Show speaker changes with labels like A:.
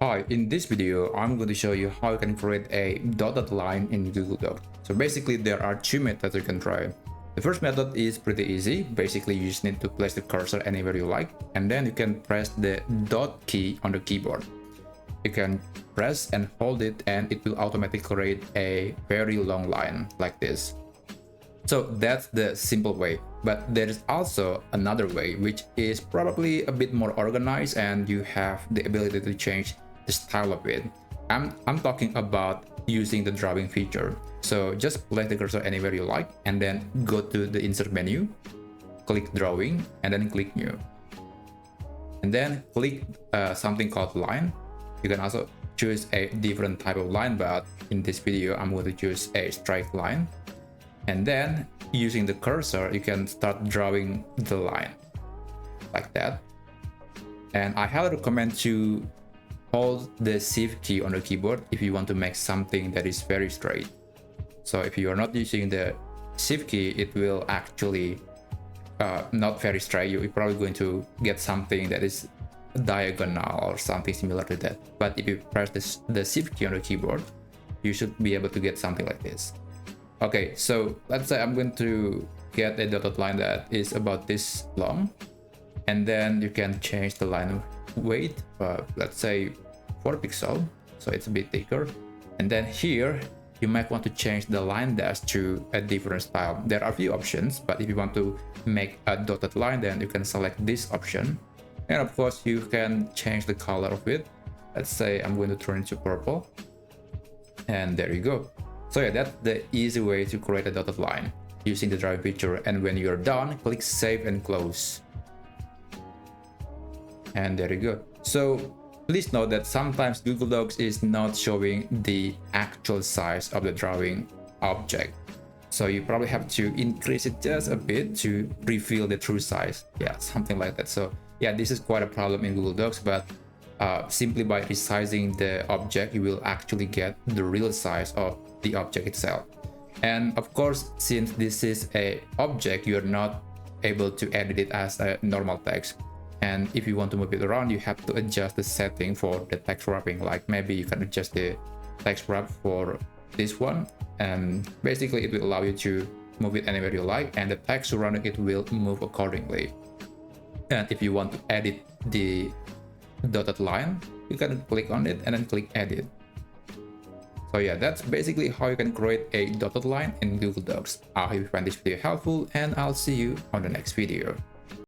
A: Hi, in this video, I'm going to show you how you can create a dotted line in Google Docs. So basically, there are two methods you can try. The first method is pretty easy. Basically, you just need to place the cursor anywhere you like, and then you can press the dot key on the keyboard. You can press and hold it, and it will automatically create a very long line like this. So that's the simple way, but there is also another way, which is probably a bit more organized and you have the ability to change the style of it. I'm talking about using the drawing feature. So just place the cursor anywhere you like and then go to the insert menu, click drawing and then click new. And then click something called line. You can also choose a different type of line, but in this video, I'm going to choose a straight line. And then using the cursor, you can start drawing the line like that. And I highly recommend to hold the shift key on the keyboard if you want to make something that is very straight. So if you are not using the shift key, it will actually not very straight. You're probably going to get something that is diagonal or something similar to that. But if you press the shift key on the keyboard, you should be able to get something like this. Okay, so let's say I'm going to get a dotted line that is about this long, and then you can change the line weight, let's say 4 pixels, so it's a bit thicker. And then here you might want to change the line dash to a different style. There are a few options, but if you want to make a dotted line, then you can select this option, and of course you can change the color of it. Let's say I'm going to turn it to purple, and there you go. So yeah, that's the easy way to create a dotted line using the drawing feature. And when you're done, click save and close. And there you go. So please note that sometimes Google Docs is not showing the actual size of the drawing object. So you probably have to increase it just a bit to reveal the true size. Yeah, something like that. So yeah, this is quite a problem in Google Docs, but simply by resizing the object, you will actually get the real size of the object itself. And of course, since this is a object, you're not able to edit it as a normal text. And if you want to move it around, you have to adjust the setting for the text wrapping. Like maybe you can adjust the text wrap for this one, and basically it will allow you to move it anywhere you like, and the text surrounding it will move accordingly. And if you want to edit the dotted line, you can click on it and then click edit. So yeah, that's basically how you can create a dotted line in Google Docs. I hope you find this video helpful, and I'll see you on the next video.